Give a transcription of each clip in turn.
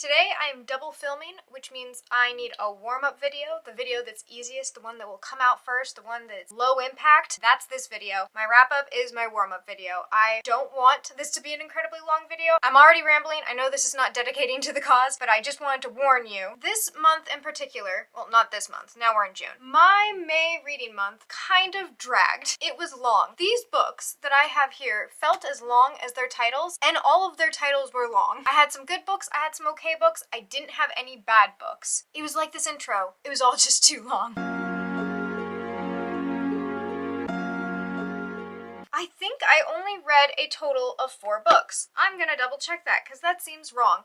Today I am double filming, which means I need a warm-up video, the video that's easiest, the one that will come out first, the one that's low impact. That's this video. My wrap-up is my warm-up video. I don't want this to be an incredibly long video. I'm already rambling. I know this is not dedicating to the cause, but I just wanted to warn you. This month in particular, well, not this month, now we're in June. My May reading month kind of dragged. It was long. These books that I have here felt as long as their titles, and all of their titles were long. I had some good books, I had some okay books, I didn't have any bad books. It was like this intro. It was all just too long. I think I only read a total of 4 books. I'm gonna double check that because that seems wrong.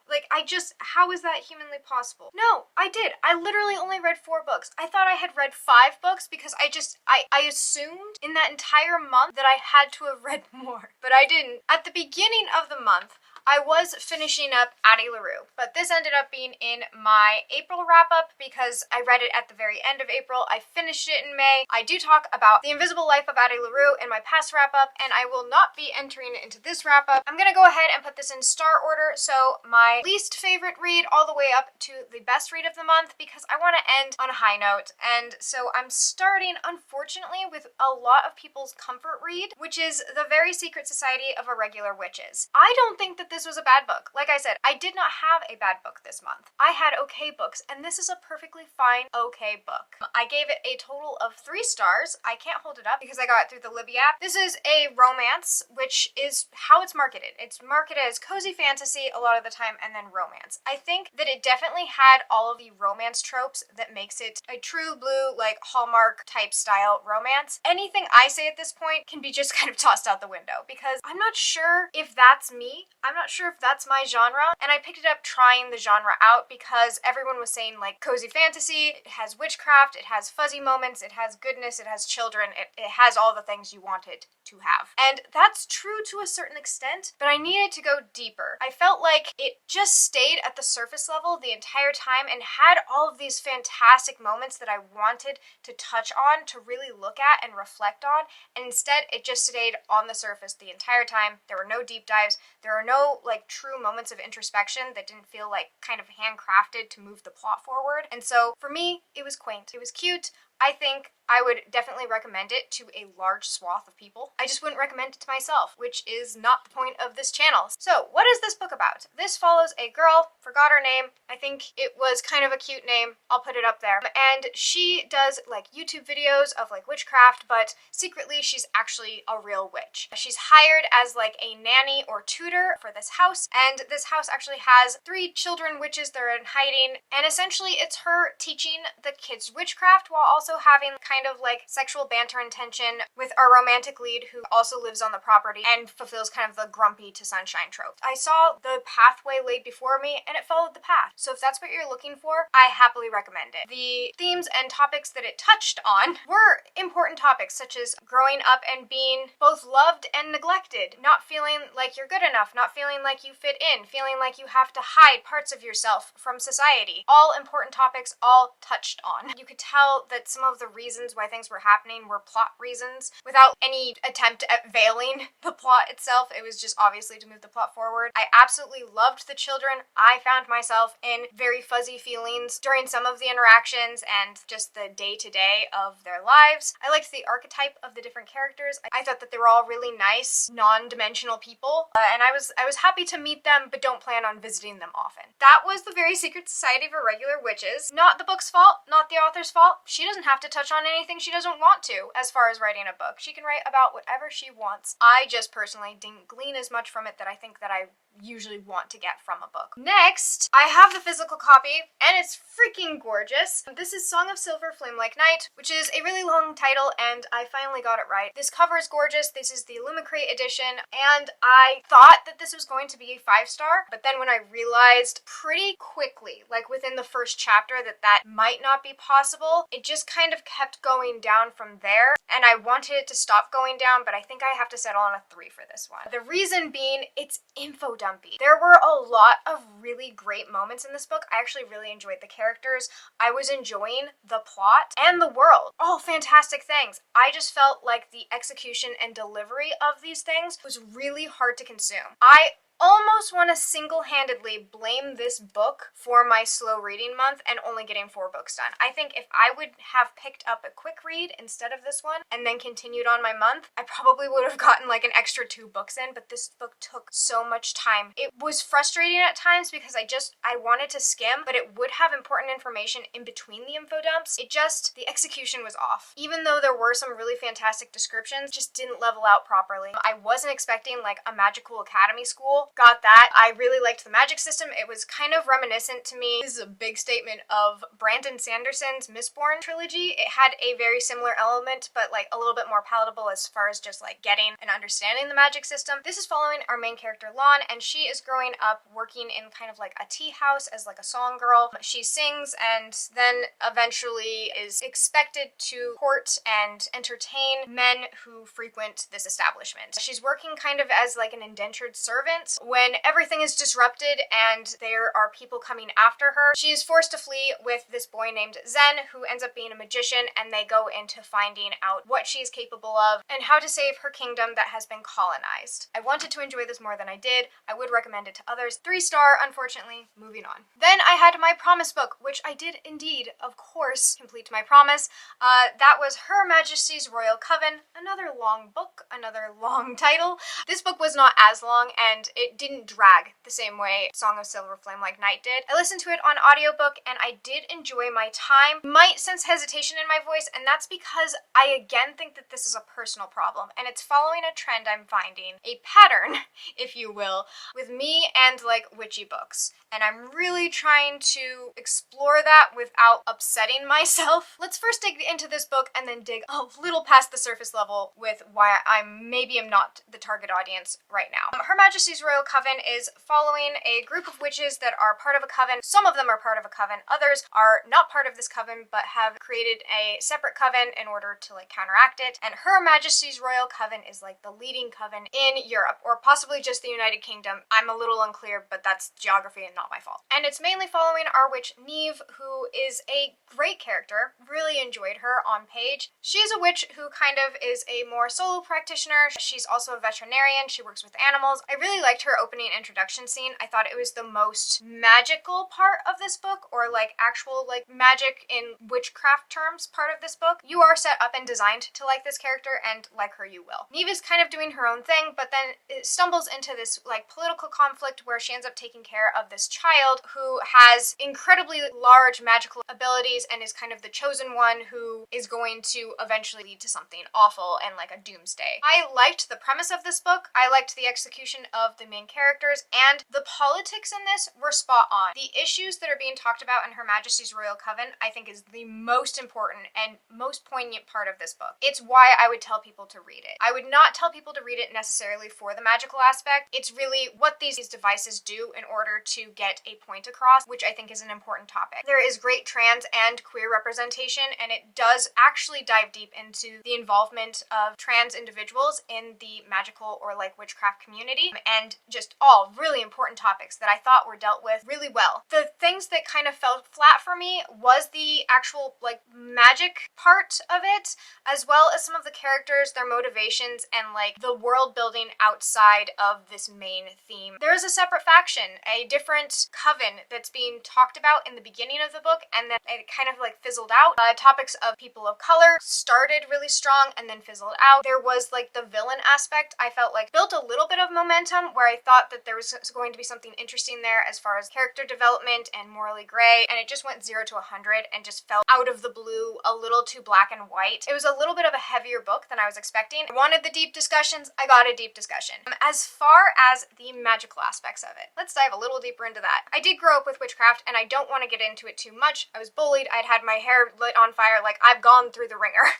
How is that humanly possible? No, I did. I literally only read 4 books. I thought I had read 5 books because I assumed in that entire month that I had to have read more, but I didn't. At the beginning of the month, I was finishing up Addie LaRue, but this ended up being in my April wrap-up because I read it at the very end of April. I finished it in May. I do talk about The Invisible Life of Addie LaRue in my past wrap-up, and I will not be entering it into this wrap-up. I'm gonna go ahead and put this in star order, so my least favorite read all the way up to the best read of the month because I want to end on a high note, and so I'm starting, unfortunately, with a lot of people's comfort read, which is The Very Secret Society of Irregular Witches. I don't think that this was a bad book. Like I said, I did not have a bad book this month. I had okay books, and this is a perfectly fine okay book. I gave it a total of 3 stars. I can't hold it up because I got it through the Libby app. This is a romance, which is how it's marketed. It's marketed as cozy fantasy a lot of the time, and then romance. I think that it definitely had all of the romance tropes that makes it a true blue, like Hallmark type style romance. Anything I say at this point can be just kind of tossed out the window because I'm not sure if that's me. I'm not sure if that's my genre, and I picked it up trying the genre out because everyone was saying like cozy fantasy, it has witchcraft, it has fuzzy moments, it has goodness, it has children, it has all the things you wanted to have. And that's true to a certain extent, but I needed to go deeper. I felt like it just stayed at the surface level the entire time and had all of these fantastic moments that I wanted to touch on, to really look at and reflect on, and instead it just stayed on the surface the entire time. There were no deep dives, there are no like true moments of introspection that didn't feel like kind of handcrafted to move the plot forward. And so for me, it was quaint, it was cute. I think I would definitely recommend it to a large swath of people. I just wouldn't recommend it to myself, which is not the point of this channel. So what is this book about? This follows a girl, forgot her name. I think it was kind of a cute name. I'll put it up there. And she does like YouTube videos of like witchcraft, but secretly she's actually a real witch. She's hired as like a nanny or tutor for this house, and this house actually has 3 children witches that are in hiding, and essentially it's her teaching the kids witchcraft while also having kind of like sexual banter and tension with our romantic lead who also lives on the property and fulfills kind of the grumpy to sunshine trope. I saw the pathway laid before me and it followed the path. So if that's what you're looking for, I happily recommend it. The themes and topics that it touched on were important topics such as growing up and being both loved and neglected, not feeling like you're good enough, not feeling like you fit in, feeling like you have to hide parts of yourself from society. All important topics, all touched on. You could tell that some of the reasons why things were happening were plot reasons without any attempt at veiling the plot itself. It was just obviously to move the plot forward. I absolutely loved the children. I found myself in very fuzzy feelings during some of the interactions and just the day-to-day of their lives. I liked the archetype of the different characters. I thought that they were all really nice, non-dimensional people, and I was happy to meet them, but don't plan on visiting them often. That was The Very Secret Society of Irregular Witches. Not the book's fault, not the author's fault. She doesn't have to touch on anything she doesn't want to as far as writing a book. She can write about whatever she wants. I just personally didn't glean as much from it that I think that I usually want to get from a book. Next, I have the physical copy, and it's freaking gorgeous. This is Song of Silver, Flame Like Night, which is a really long title, and I finally got it right. This cover is gorgeous. This is the Illumicrate edition, and I thought that this was going to be a 5-star, but then when I realized pretty quickly, like within the first chapter, that might not be possible, it just kind of kept going down from there, and I wanted it to stop going down, but I think I have to settle on a 3 for this one. The reason being, it's info dumpy. There were a lot of really great moments in this book. I actually really enjoyed the characters. I was enjoying the plot and the world. All fantastic things. I just felt like the execution and delivery of these things was really hard to consume. I almost want to single-handedly blame this book for my slow reading month and only getting 4 books done. I think if I would have picked up a quick read instead of this one and then continued on my month, I probably would have gotten like an extra 2 books in, but this book took so much time. It was frustrating at times because I wanted to skim, but it would have important information in between the info dumps. The execution was off. Even though there were some really fantastic descriptions, just didn't level out properly. I wasn't expecting like a magical academy school. Got that. I really liked the magic system. It was kind of reminiscent to me, this is a big statement, of Brandon Sanderson's Mistborn trilogy. It had a very similar element, but like a little bit more palatable as far as just like getting and understanding the magic system. This is following our main character Lon, and she is growing up working in kind of like a tea house as like a song girl. She sings and then eventually is expected to court and entertain men who frequent this establishment. She's working kind of as like an indentured servant when everything is disrupted and there are people coming after her. She is forced to flee with this boy named Zen, who ends up being a magician, and they go into finding out what she is capable of and how to save her kingdom that has been colonized. I wanted to enjoy this more than I did. I would recommend it to others. 3-star, unfortunately. Moving on. Then I had my promise book, which I did indeed, of course, complete my promise. That was Her Majesty's Royal Coven. Another long book, another long title. This book was not as long, and it didn't drag the same way Song of Silver Flame Like Night did. I listened to it on audiobook, and I did enjoy my time. You might sense hesitation in my voice, and that's because I again think that this is a personal problem, and it's following a trend I'm finding, a pattern, if you will, with me and like witchy books. And I'm really trying to explore that without upsetting myself. Let's first dig into this book and then dig a little past the surface level with why I maybe am not the target audience right now. Her Majesty's Royal Coven is following a group of witches that are part of a coven. Some of them are part of a coven, others are not part of this coven but have created a separate coven in order to like counteract it. And Her Majesty's Royal Coven is like the leading coven in Europe, or possibly just the United Kingdom. I'm a little unclear, but that's geography and not my fault. And it's mainly following our witch Neve, who is a great character. Really enjoyed her on page. She's a witch who kind of is a more solo practitioner. She's also a veterinarian. She works with animals. I really liked her opening introduction scene. I thought it was the most magical part of this book, or like actual like magic in witchcraft terms part of this book. You are set up and designed to like this character, and like her you will. Neve is kind of doing her own thing, but then it stumbles into this like political conflict where she ends up taking care of this child who has incredibly large magical abilities and is kind of the chosen one who is going to eventually lead to something awful and like a doomsday. I liked the premise of this book. I liked the execution of the main characters, and the politics in this were spot on. The issues that are being talked about in Her Majesty's Royal Coven, I think, is the most important and most poignant part of this book. It's why I would tell people to read it. I would not tell people to read it necessarily for the magical aspect. It's really what these devices do in order to get a point across, which I think is an important topic. There is great trans and queer representation, and it does actually dive deep into the involvement of trans individuals in the magical or like witchcraft community, and just all really important topics that I thought were dealt with really well. The things that kind of fell flat for me was the actual like magic part of it, as well as some of the characters, their motivations, and like the world building outside of this main theme. There is a separate faction, a different coven that's being talked about in the beginning of the book, and then it kind of like fizzled out. Topics of people of color started really strong and then fizzled out. There was like the villain aspect, I felt like built a little bit of momentum, where I thought that there was going to be something interesting there as far as character development and morally gray, and it just went 0 to 100 and just felt out of the blue, a little too black and white. It was a little bit of a heavier book than I was expecting. I wanted the deep discussions, I got a deep discussion. As far as the magical aspects of it, let's dive a little deeper into that. I did grow up with witchcraft, and I don't want to get into it too much. I was bullied, I'd had my hair lit on fire, like I've gone through the ringer.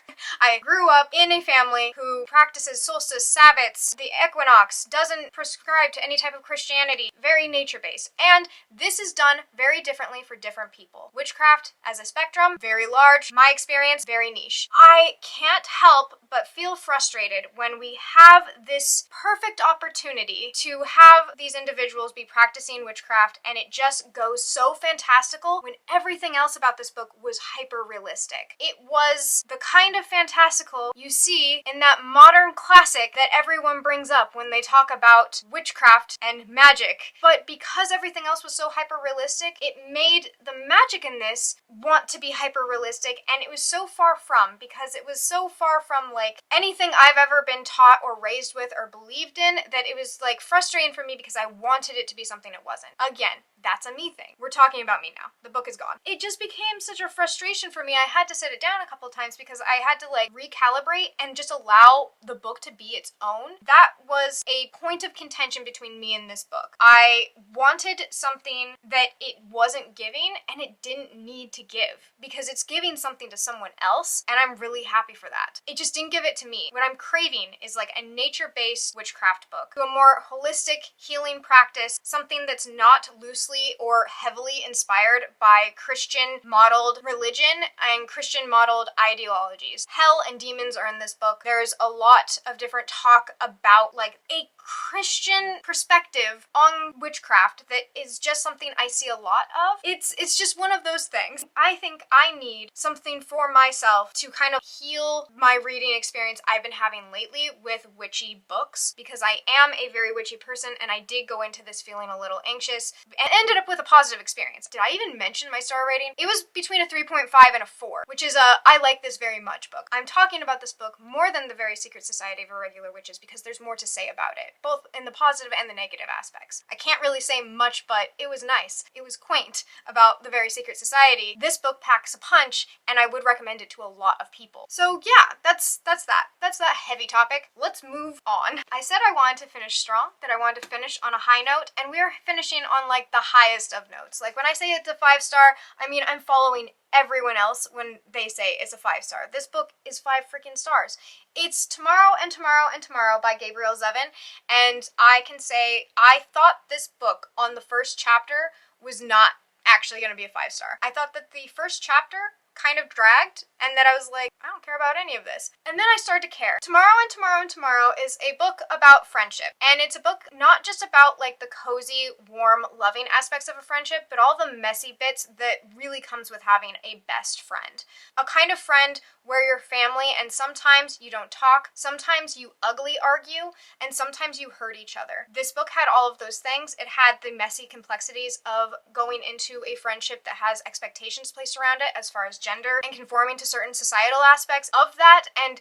I grew up in a family who practices solstice, Sabbats, the equinox, doesn't prescribe to any type of Christianity, very nature-based. And this is done very very differently for different people. Witchcraft as a spectrum, very large. My experience, very niche. I can't help but feel frustrated when we have this perfect opportunity to have these individuals be practicing witchcraft and it just goes so fantastical when everything else about this book was hyper realistic. It was the kind of fantastical you see in that modern classic that everyone brings up when they talk about witchcraft and magic. But because everything else was so hyper realistic, it made the magic in this want to be hyper realistic, and it was so far from, because it was so far from like anything I've ever been taught or raised with or believed in, that it was like frustrating for me because I wanted it to be something it wasn't. Again, that's a me thing. We're talking about me now. The book is gone. It just became such a frustration for me. I had to sit it down a couple times because I had to like recalibrate and just allow the book to be its own. That was a point of contention between me and this book. I wanted something that it wasn't giving, and it didn't need to give, because it's giving something to someone else, and I'm really happy for that. It just didn't give it to me. What I'm craving is like a nature-based witchcraft book, a more holistic healing practice, something that's not loosely or heavily inspired by Christian modeled religion and Christian modeled ideologies. Hell and demons are in this book. There's a lot of different talk about like a Christian perspective on witchcraft that is just something I see a lot of. It's just one of those things. I think I need something for myself to kind of heal my reading experience I've been having lately with witchy books, because I am a very witchy person and I did go into this feeling a little anxious and ended up with a positive experience. Did I even mention my star rating? It was between a 3.5 and a 4, which is a I like this very much book. I'm talking about this book more than the Very Secret Society of Irregular Witches because there's more to say about it, both in the positive and the negative aspects. I can't really say much, but it was nice. It was quaint about the Very Secret Society. This book packs a punch, and I would recommend it to a lot of people. So yeah, that's that. That's that heavy topic. Let's move on. I said I wanted to finish strong, that I wanted to finish on a high note, and we are finishing on like the highest of notes. Like when I say it's a 5-star, I mean I'm following everyone else when they say it's a 5-star. This book is 5 freaking stars. It's Tomorrow and Tomorrow and Tomorrow by Gabrielle Zevin, and I can say I thought this book on the first chapter was not actually going to be a 5-star. I thought that the first chapter kind of dragged, and that I was like, I don't care about any of this. And then I started to care. Tomorrow and Tomorrow and Tomorrow is a book about friendship, and it's a book not just about like the cozy, warm, loving aspects of a friendship, but all the messy bits that really comes with having a best friend. A kind of friend where you're family, and sometimes you don't talk, sometimes you ugly argue, and sometimes you hurt each other. This book had all of those things. It had the messy complexities of going into a friendship that has expectations placed around it as far as gender and conforming to certain societal aspects of that, and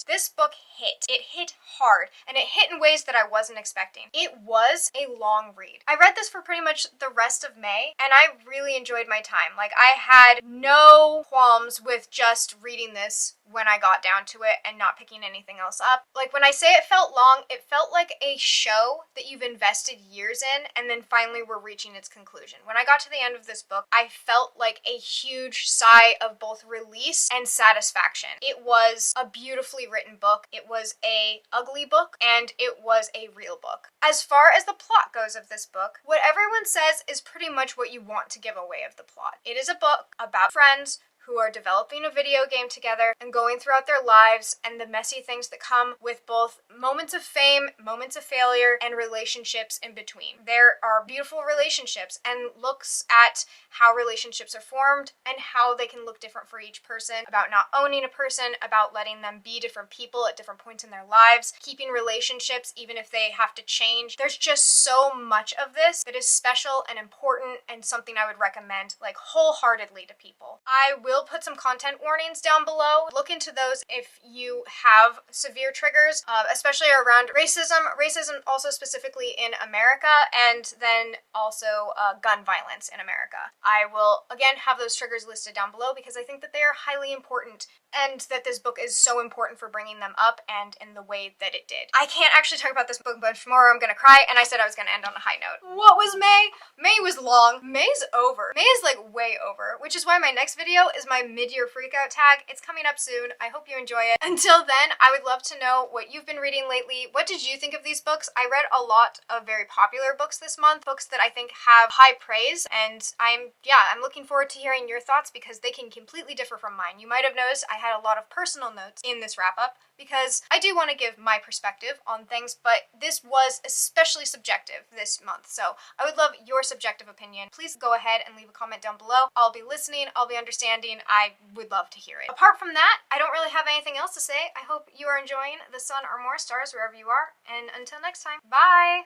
this book hit. It hit hard, and it hit in ways that I wasn't expecting. It was a long read. I read this for pretty much the rest of May, and I really enjoyed my time. Like, I had no qualms with just reading this when I got down to it and not picking anything else up. Like, when I say it felt long, it felt like a show that you've invested years in, and then finally we're reaching its conclusion. When I got to the end of this book, I felt like a huge sigh of both release and satisfaction. It was a beautifully written book. It was a ugly book, and it was a real book. As far as the plot goes of this book, what everyone says is pretty much what you want to give away of the plot. It is a book about friends who are developing a video game together and going throughout their lives and the messy things that come with both moments of fame, moments of failure, and relationships in between. There are beautiful relationships and looks at how relationships are formed and how they can look different for each person, about not owning a person, about letting them be different people at different points in their lives, keeping relationships even if they have to change. There's just so much of this that is special and important and something I would recommend like wholeheartedly to people. I will put some content warnings down below. Look into those if you have severe triggers, especially around racism also specifically in America, and then also gun violence in America. I will again have those triggers listed down below because I think that they are highly important and that this book is so important for bringing them up and in the way that it did. I can't actually talk about this book much more, I'm gonna cry, and I said I was gonna end on a high note. What was May? May was long. May's over. May is like way over, which is why my next video is is my mid-year freakout tag. It's coming up soon. I hope you enjoy it. Until then, I would love to know what you've been reading lately. What did you think of these books? I read a lot of very popular books this month, books that I think have high praise, and I'm looking forward to hearing your thoughts because they can completely differ from mine. You might have noticed I had a lot of personal notes in this wrap-up because I do want to give my perspective on things, but this was especially subjective this month, so I would love your subjective opinion. Please go ahead and leave a comment down below. I'll be listening, I'll be understanding, I would love to hear it. Apart from that, I don't really have anything else to say. I hope you are enjoying the sun or more stars wherever you are, and until next time, bye!